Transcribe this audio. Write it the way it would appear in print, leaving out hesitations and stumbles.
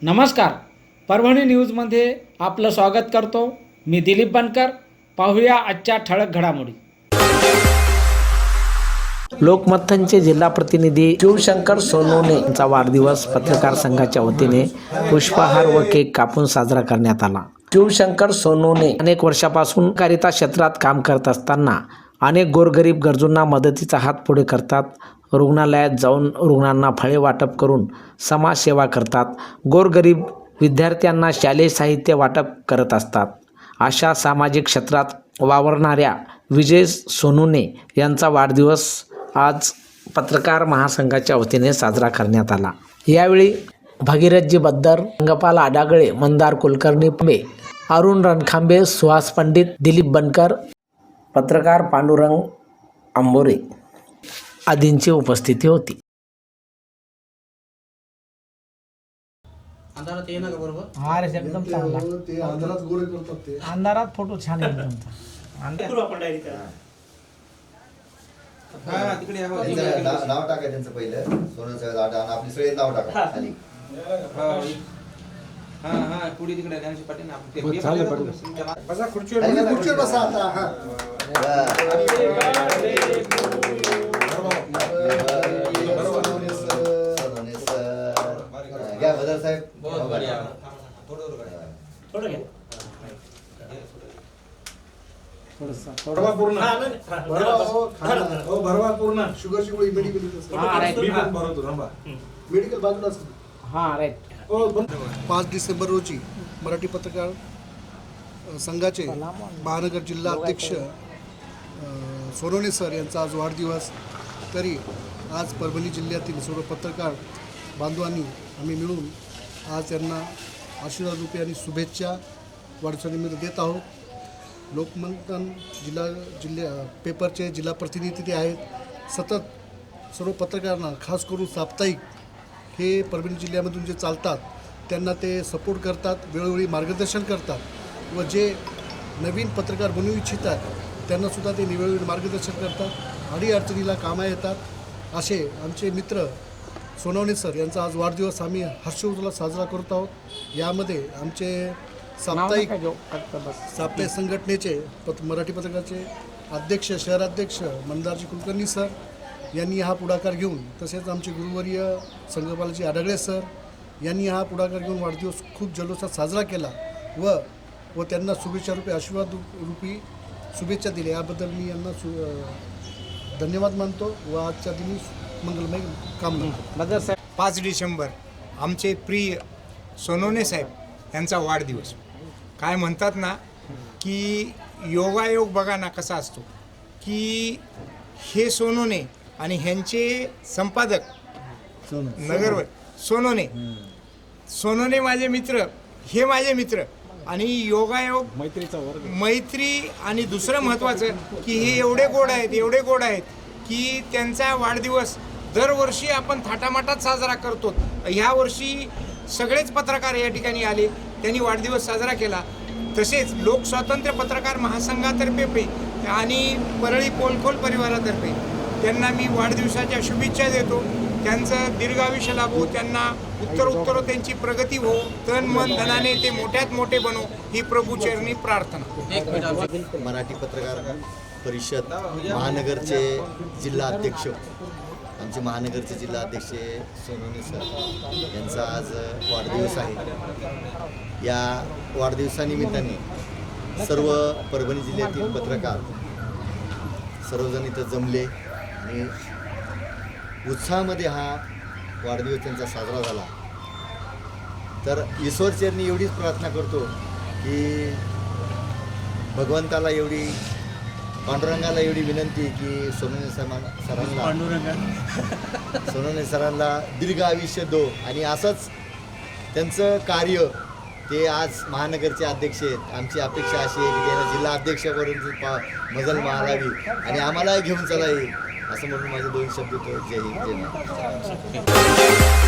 नमस्कार, परभणी न्यूजमध्ये आपलं स्वागत करतो. मी दिलीप बनकर. पाहूया आजच्या ठळक घडामोडी. लोकमतचे जिल्हा प्रतिनिधी शिवशंकर सोनवणे यांचा वाढदिवस पत्रकार संघाच्या वतीने पुष्पहार व केक कापून साजरा करण्यात आला. शिवशंकर सोनवणे अनेक वर्षापासून कारिता क्षेत्रात काम करत असताना अनेक गोरगरीब गरजूंना मदतीचा हात पुढे करतात. रुग्णालयात जाऊन रुग्णांना फळे वाटप करून समाजसेवा करतात. गोरगरीब विद्यार्थ्यांना शालेय साहित्य वाटप करत असतात. अशा सामाजिक क्षेत्रात वावरणाऱ्या विजय सोनवणे यांचा वाढदिवस आज पत्रकार महासंघाच्या वतीने साजरा करण्यात आला. यावेळी भगीरथजी बद्दर, रंगपाल आडागळे, मंदार कुलकर्णी पुणे, अरुण रणखांबे, सुहास पंडित, दिलीप बनकर, पत्रकार पांडुरंग आंबोरे आदींची उपस्थिती होती. अंधारात ये ना का बरोबर. हा रे एकदम चांगला. ते अंधारात गोरे करतात ते. अंधारात फोटो छान आहे एकदम. हा तिकडे या बघा. नाव टाका त्यांचं पहिलं सोनूचं आणि आपली सगळे नाव टाका खाली. हा हा पुढे तिकडे त्यांची पाठी ना आपण बसा खुर्चीवर बसा आता. हा घ्या बदर साहेब. भरवा पूर्ण शुगर शुगर मेडिकल मेडिकल बाजूलाच. हा राईट. 5 डिसेंबर रोजी मराठी पत्रकार संघाचे महानगर जिल्हा अध्यक्ष सोनवणे सर यांचा आज वाढदिवस. तरी आज परभणी जिल्ह्यातील सर्व पत्रकार बांधवांनी आम्ही मिळून आज त्यांना आशीर्वाद रूपे आणि शुभेच्छा वाढदिवसानिमित्त देत आहोत. लोकमतन जिल्हा पेपरचे जिल्हा प्रतिनिधी ते आहेत. सतत सर्व पत्रकारांना खास करून साप्ताहिक हे परभणी जिल्ह्यामधून जे चालतात त्यांना ते सपोर्ट करतात, वेळोवेळी मार्गदर्शन करतात व जे नवीन पत्रकार बनवू इच्छितात त्यांनासुद्धा ते वेळोवेळी मार्गदर्शन करतात. अडीअडचणीला कामा येतात. असे आमचे मित्र सोनवणे सर यांचा आज वाढदिवस आम्ही हर्षोल्लासात साजरा करत आहोत. यामध्ये आमचे साप्ताहिक संघटनेचे मराठी पत्रकाचे अध्यक्ष शहराध्यक्ष मंदारजी कुलकर्णी सर यांनी हा पुढाकार घेऊन, तसेच आमचे गुरुवर्य संगपालजी आडागळे सर यांनी हा पुढाकार घेऊन वाढदिवस खूप जल्लोषात साजरा केला व त्यांना शुभेच्छा रूपी आशीर्वाद रूपी शुभेच्छा दिल्या. याबद्दल मी यांना धन्यवाद मानतो व आजच्या दिनी मंगलमय कामना. 5 डिसेंबर आमचे प्रिय सोनवणे साहेब यांचा वाढदिवस. काय म्हणतात ना की योगायोग बघा ना कसा असतो की हे सोनवणे आणि ह्यांचे संपादक नगरवर सोनवणे माझे मित्र, हे माझे मित्र आणि योगायोग मैत्री. आणि दुसरं महत्त्वाचं की हे एवढे गोड आहेत की त्यांचा वाढदिवस दरवर्षी आपण थाटामाटात साजरा करतो. ह्या वर्षी सगळेच पत्रकार या ठिकाणी आले, त्यांनी वाढदिवस साजरा केला. तसेच लोकस्वातंत्र्य पत्रकार महासंघातर्फे आणि परळी पोलखोल परिवारातर्फे त्यांना मी वाढदिवसाच्या शुभेच्छा देतो. त्यांचं दीर्घायुष्य लाभो, त्यांना उत्तर त्यांची प्रगती हो, तन मन धनाने ते मोठ्यात मोठे बनो ही प्रभूचरणी प्रार्थना. मराठी पत्रकार परिषद महानगरचे जिल्हा अध्यक्ष, आमचे महानगरचे जिल्हा अध्यक्ष सोनवणे सर यांचा आज वाढदिवस आहे. या वाढदिवसानिमित्ताने सर्व परभणी जिल्ह्यातील पत्रकार सर्वजण इथं जमले आणि उत्साहामध्ये हा वाढदिवस त्यांचा साजरा झाला. तर ईश्वरचरणी एवढीच प्रार्थना करतो की भगवंताला एवढी, पांडुरंगाला एवढी विनंती की सोनवणे सरांना दीर्घ आयुष्य दो आणि असंच त्यांचं कार्य ते आज महानगरचे अध्यक्ष आहेत. आमची अपेक्षा अशी आहे की त्यांना जिल्हा अध्यक्षापर्यंत मजल मारावी आणि आम्हाला घेऊन चालावी असं म्हणून माझे 2 शब्द जय हिंद जय महाराष्ट्र.